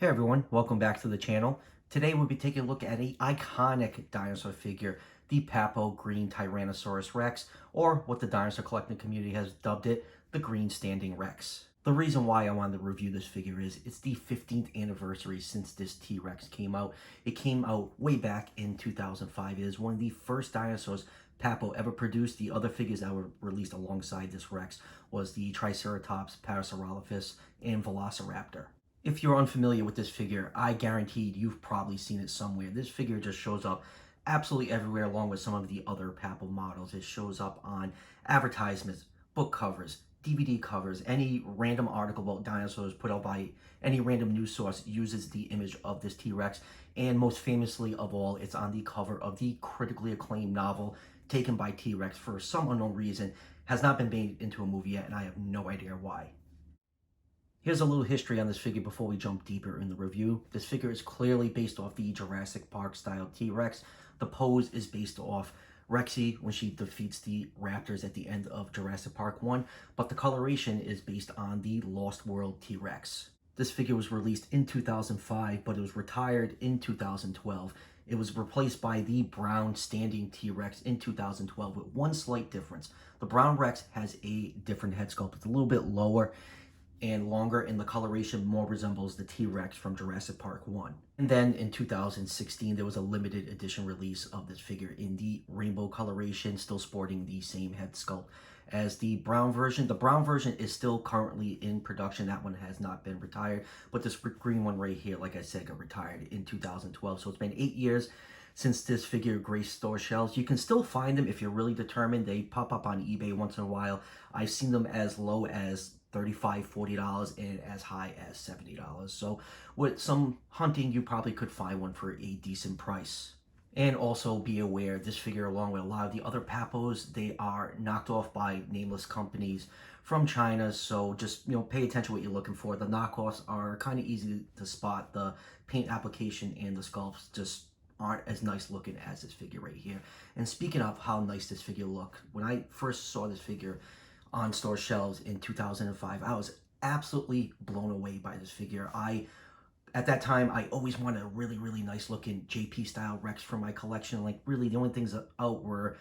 Hey everyone, welcome back to the channel. Today we'll be taking a look at an iconic dinosaur figure, the Papo Green Tyrannosaurus Rex, or what the dinosaur collecting community has dubbed it, the Green Standing Rex. The reason why I wanted to review this figure is it's the 15th anniversary since this T-Rex came out. It came out way back in 2005. It is one of the first dinosaurs Papo ever produced. The other figures that were released alongside this Rex was the Triceratops, Parasaurolophus, and Velociraptor. If you're unfamiliar with this figure, I guaranteed you've probably seen it somewhere. This figure just shows up absolutely everywhere along with some of the other Papo models. It shows up on advertisements, book covers, DVD covers, any random article about dinosaurs put out by any random news source uses the image of this T-Rex. And most famously of all, it's on the cover of the critically acclaimed novel Taken by T-Rex. For some unknown reason, has not been made into a movie yet, and I have no idea why. Here's a little history on this figure before we jump deeper in the review. This figure is clearly based off the Jurassic Park style T-Rex. The pose is based off Rexy when she defeats the raptors at the end of Jurassic Park 1, but the coloration is based on the Lost World T-Rex. This figure was released in 2005, but it was retired in 2012. It was replaced by the brown standing T-Rex in 2012 with one slight difference. The brown Rex has a different head sculpt. It's a little bit lower and longer, and the coloration more resembles the T-Rex from Jurassic Park 1. And then in 2016, there was a limited edition release of this figure in the rainbow coloration, still sporting the same head sculpt as the brown version. The brown version is still currently in production. That one has not been retired, but this green one right here, like I said, got retired in 2012. So it's been 8 years since this figure graced store shelves. You can still find them if you're really determined. They pop up on eBay once in a while. I've seen them as low as $35, $40 and as high as $70. So with some hunting, you probably could find one for a decent price. And also be aware, this figure, along with a lot of the other Papos, they are knocked off by nameless companies from China. So just, pay attention what you're looking for. The knockoffs are kind of easy to spot. The paint application and the sculpts just aren't as nice looking as this figure right here. And speaking of how nice this figure looked, when I first saw this figure on store shelves in 2005, I was absolutely blown away by this figure. At that time, I always wanted a really, really nice looking JP style Rex for my collection. Like really the only things out were,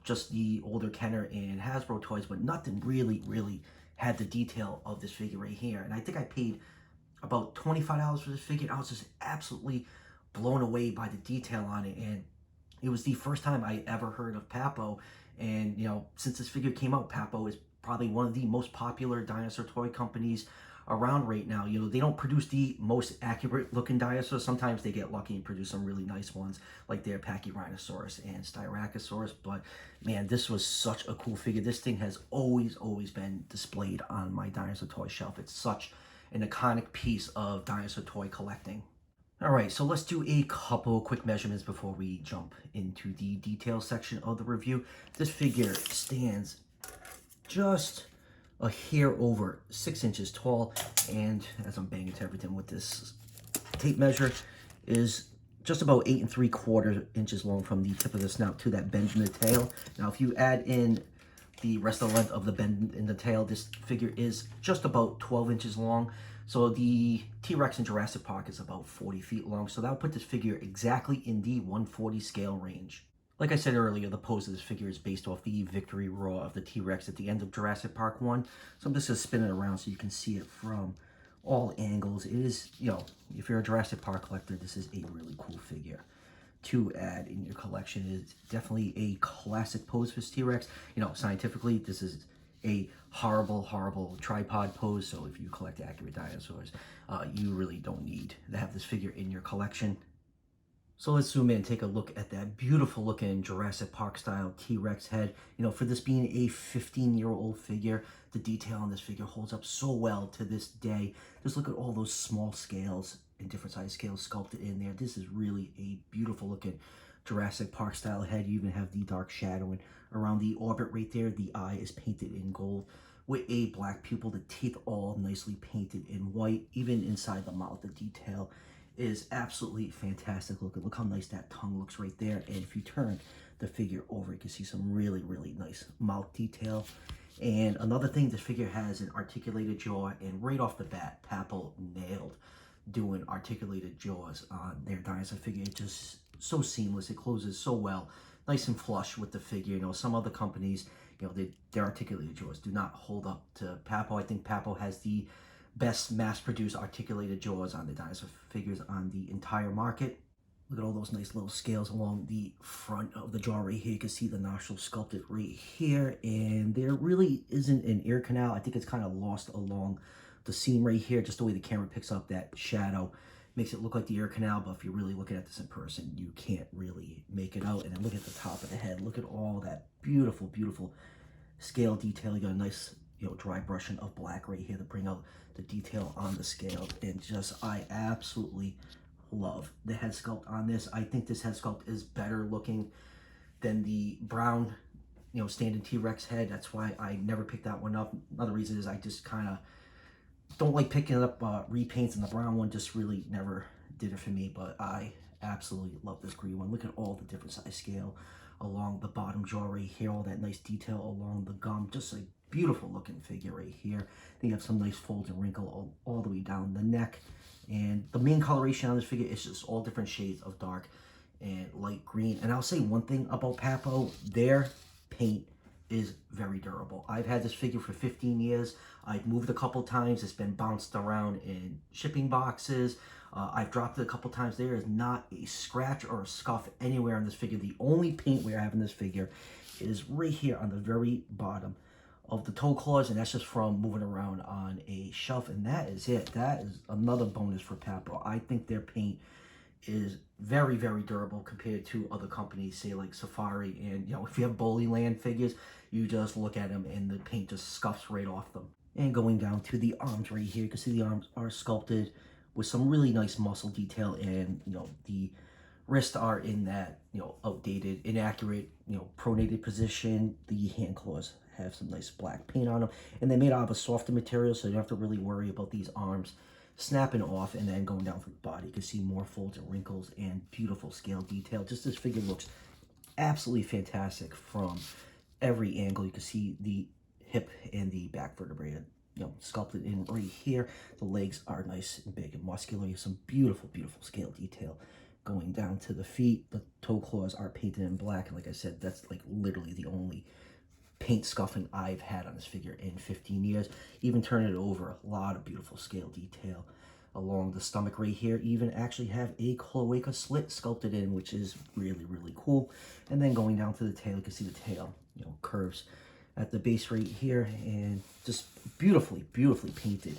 just the older Kenner and Hasbro toys, but nothing really, really had the detail of this figure right here. And I think I paid about $25 for this figure. I was just absolutely blown away by the detail on it. And it was the first time I ever heard of Papo. And, since this figure came out, Papo is probably one of the most popular dinosaur toy companies around right now. They don't produce the most accurate looking dinosaurs. Sometimes they get lucky and produce some really nice ones like their Pachyrhinosaurus and Styracosaurus. But man, this was such a cool figure. This thing has always been displayed on my dinosaur toy shelf. It's such an iconic piece of dinosaur toy collecting. All right, so let's do a couple quick measurements before we jump into the details section of the review. This figure stands just a hair over 6 inches tall, and as I'm banging to everything with this tape measure, is just about 8 3/4 inches long from the tip of the snout to that bend in the tail. Now, if you add in the rest of the length of the bend in the tail, this figure is just about 12 inches long. So the T-Rex in Jurassic Park is about 40 feet long. So that would put this figure exactly in the 140 scale range. Like I said earlier, the pose of this figure is based off the victory roar of the T-Rex at the end of Jurassic Park 1. So I'm just going to spin it around so you can see it from all angles. It is, if you're a Jurassic Park collector, this is a really cool figure to add in your collection. It's definitely a classic pose for this T-Rex. Scientifically, this is a horrible tripod pose. So if you collect accurate dinosaurs, you really don't need to have this figure in your collection. So let's zoom in and take a look at that beautiful looking Jurassic Park style T-Rex head. For this being a 15-year-old figure, the detail on this figure holds up so well to this day. Just look at all those small scales and different size scales sculpted in there. This is really a beautiful looking Jurassic Park style head. You even have the dark shadowing around the orbit right there. The eye is painted in gold with a black pupil. The teeth all nicely painted in white. Even inside the mouth, the detail is absolutely fantastic. Look how nice that tongue looks right there. And if you turn the figure over, you can see some really nice mouth detail. And another thing, this figure has an articulated jaw, and right off the bat, Papo nailed doing articulated jaws on their dinosaur figure. It's just so seamless. It closes so well, nice and flush with the figure. You know, some other companies, you know, their articulated jaws do not hold up to Papo. I think Papo has the best mass-produced articulated jaws on the dinosaur figures on the entire market. Look at all those nice little scales along the front of the jaw right here. You can see the nostril sculpted right here, and there really isn't an ear canal. I think it's kind of lost along the seam right here, just the way the camera picks up that shadow. Makes it look like the ear canal, but if you're really looking at this in person, you can't really make it out. And then look at the top of the head. Look at all that beautiful, beautiful scale detail. You got a nice, you know, dry brushing of black right here to bring out the detail on the scale. And just, I absolutely love the head sculpt on this. I think this head sculpt is better looking than the brown, you know, standard T-Rex head. That's why I never picked that one up. Another reason is I just kind of don't like picking up repaints, and the brown one just really never did it for me. But I absolutely love this green one. Look at all the different size scale along the bottom jaw right here, all that nice detail along the gum. Just a beautiful looking figure right here. Then you have some nice folds and wrinkle all the way down the neck. And the main coloration on this figure is just all different shades of dark and light green. And I'll say one thing about Papo, their paint is very durable. I've had this figure for 15 years. I've moved a couple times. It's been bounced around in shipping boxes. I've dropped it a couple times. There is not a scratch or a scuff anywhere on this figure. The only paint we have in this figure is right here on the very bottom of the toe claws, and that's just from moving around on a shelf, and that is it. That is another bonus for Papo. I think their paint is very, very durable compared to other companies, say like Safari. And, you know, if you have Bully Land figures, you just look at them and the paint just scuffs right off them. And going down to the arms right here, you can see the arms are sculpted with some really nice muscle detail, and, you know, the wrists are in that, you know, outdated, inaccurate, you know, pronated position. The hand claws have some nice black paint on them, and they're made out of a softer material, so you don't have to really worry about these arms snapping off. And then going down from the body, you can see more folds and wrinkles and beautiful scale detail. Just this figure looks absolutely fantastic from every angle. You can see the hip and the back vertebrae, you know, sculpted in right here. The legs are nice and big and muscular. You have some beautiful, beautiful scale detail going down to the feet. The toe claws are painted in black, and like I said, that's like literally the only paint scuffing I've had on this figure in 15 years. Even turning it over, a lot of beautiful scale detail along the stomach right here. Even actually have a cloaca slit sculpted in, which is really, really cool. And then going down to the tail, you can see the tail, you know, curves at the base right here, and just beautifully, beautifully painted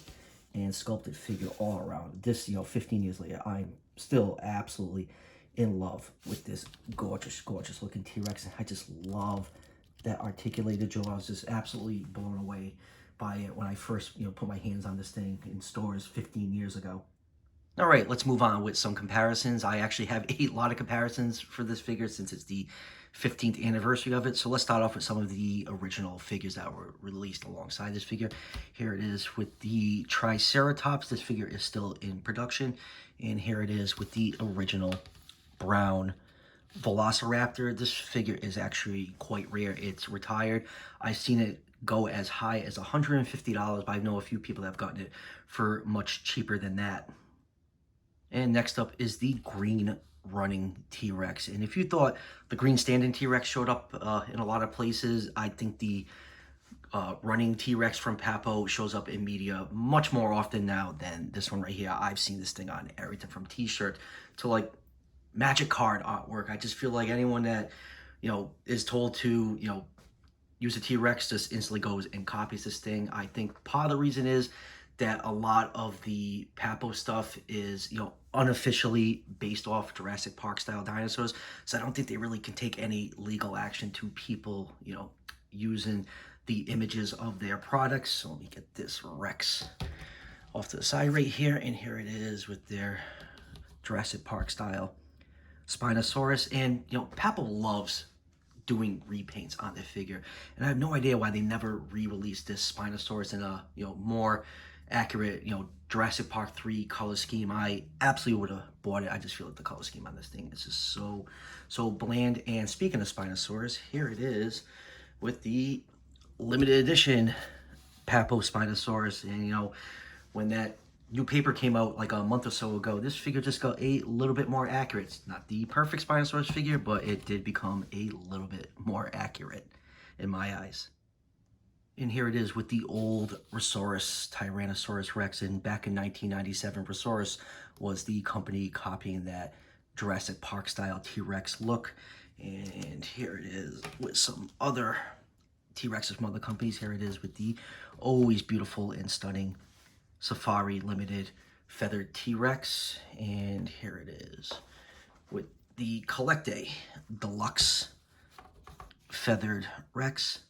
and sculpted figure all around. This, you know, 15 years later, I'm still absolutely in love with this gorgeous, gorgeous looking T-Rex. I just love that articulated jaw. I was just absolutely blown away by it when I first, you know, put my hands on this thing in stores 15 years ago. All right, let's move on with some comparisons. I actually have a lot of comparisons for this figure since it's the 15th anniversary of it. So let's start off with some of the original figures that were released alongside this figure. Here it is with the Triceratops. This figure is still in production. And here it is with the original brown Velociraptor. This figure is actually quite rare. It's retired. I've seen it go as high as $150, but I know a few people that have gotten it for much cheaper than that. And next up is the green running T-Rex. And if you thought the green standing T-Rex showed up in a lot of places, I think the running T-Rex from Papo shows up in media much more often now than this one right here. I've seen this thing on everything from t-shirt to like magic card artwork. I just feel like anyone that, you know, is told to, you know, use a T-Rex just instantly goes and copies this thing. I think part of the reason is that a lot of the Papo stuff is, you know, unofficially based off Jurassic Park style dinosaurs. So I don't think they really can take any legal action to people, you know, using the images of their products. So let me get this Rex off to the side right here. And here it is with their Jurassic Park style Spinosaurus. And, you know, Papo loves doing repaints on their figure. And I have no idea why they never re-released this Spinosaurus in a, you know, more accurate, you know, Jurassic Park 3 color scheme. I absolutely would have bought it. I just feel like the color scheme on this thing is just so bland. And speaking of Spinosaurus, here it is with the limited edition Papo Spinosaurus. And, you know, when that new paper came out like a month or so ago. This figure just got a little bit more accurate. It's not the perfect Spinosaurus figure, but it did become a little bit more accurate in my eyes. And here it is with the old Rosaurus, Tyrannosaurus Rex. And back in 1997, Rosaurus was the company copying that Jurassic Park style T-Rex look. And here it is with some other T-Rexes from other companies. Here it is with the always beautiful and stunning Safari Limited feathered T-Rex. And here it is with the Collecte Deluxe feathered Rex.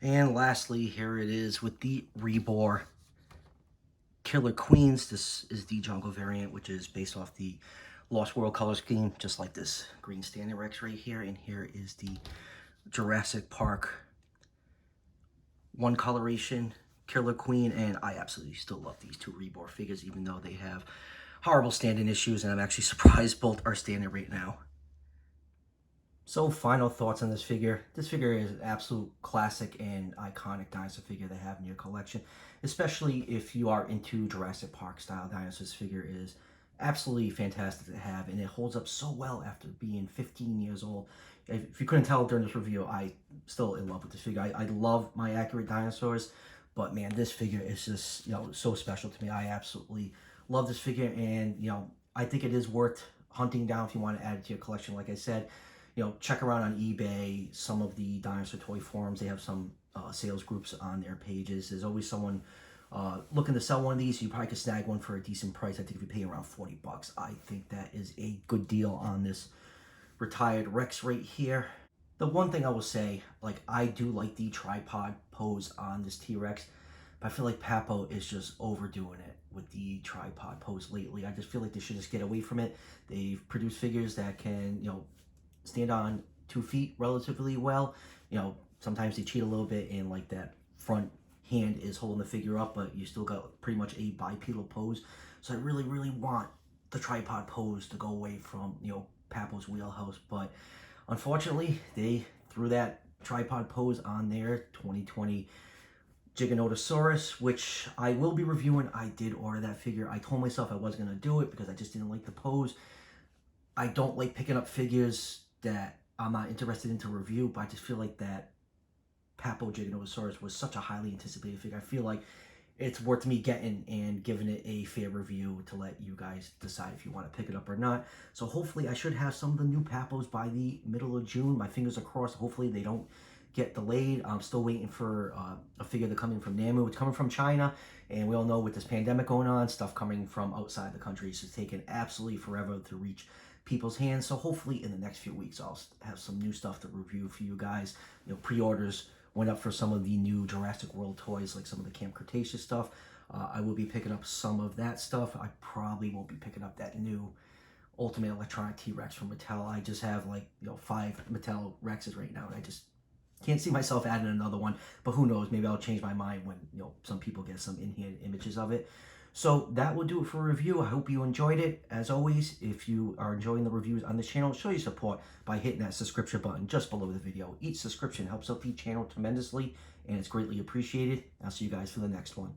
And lastly, here it is with the Rebor Killer Queens. This is the jungle variant, which is based off the Lost World color scheme, just like this green standing Rex right here. And here is the Jurassic Park one coloration Killer Queen. And I absolutely still love these two Rebor figures, even though they have horrible standing issues. And I'm actually surprised both are standing right now. So final thoughts on this figure. This figure is an absolute classic and iconic dinosaur figure to have in your collection, especially if you are into Jurassic Park style dinosaurs. This figure is absolutely fantastic to have, and it holds up so well after being 15 years old. If you couldn't tell during this review, I'm still in love with this figure. I love my accurate dinosaurs, but man, this figure is just, so special to me. I absolutely love this figure, and I think it is worth hunting down if you want to add it to your collection. Like I said, check around on eBay, some of the dinosaur toy forums. They have some sales groups on their pages. There's always someone looking to sell one of these. You probably could snag one for a decent price. I think if you pay around 40 bucks, I think that is a good deal on this retired Rex right here. The one thing I will say, I do like the tripod pose on this T-Rex, but I feel like Papo is just overdoing it with the tripod pose lately. I just feel like they should just get away from it. They've produced figures that can, stand on 2 feet relatively well. Sometimes they cheat a little bit and that front hand is holding the figure up, but you still got pretty much a bipedal pose. So I really, really want the tripod pose to go away from, Papo's wheelhouse. But unfortunately, they threw that tripod pose on their 2020 Giganotosaurus, which I will be reviewing. I did order that figure. I told myself I wasn't going to do it because I just didn't like the pose. I don't like picking up figures that I'm not interested in to review, but I just feel like that Papo Giganotosaurus was such a highly anticipated figure. I feel like it's worth me getting and giving it a fair review to let you guys decide if you want to pick it up or not. So hopefully I should have some of the new Papos by the middle of June. My fingers are crossed. Hopefully they don't get delayed. I'm still waiting for a figure to come in from Namu. It's coming from China, and we all know with this pandemic going on, stuff coming from outside the country is just taking absolutely forever to reach people's hands. So hopefully in the next few weeks I'll have some new stuff to review for you guys. Pre-orders went up for some of the new Jurassic World toys, like some of the Camp Cretaceous stuff. I will be picking up some of that stuff. I probably won't be picking up that new Ultimate Electronic T-Rex from Mattel. I just have 5 Mattel Rexes right now, and I just can't see myself adding another one. But who knows, maybe I'll change my mind when some people get some in-hand images of it. So that will do it for a review. I hope you enjoyed it. As always, if you are enjoying the reviews on this channel, show your support by hitting that subscription button just below the video. Each subscription helps out the channel tremendously, and it's greatly appreciated. I'll see you guys for the next one.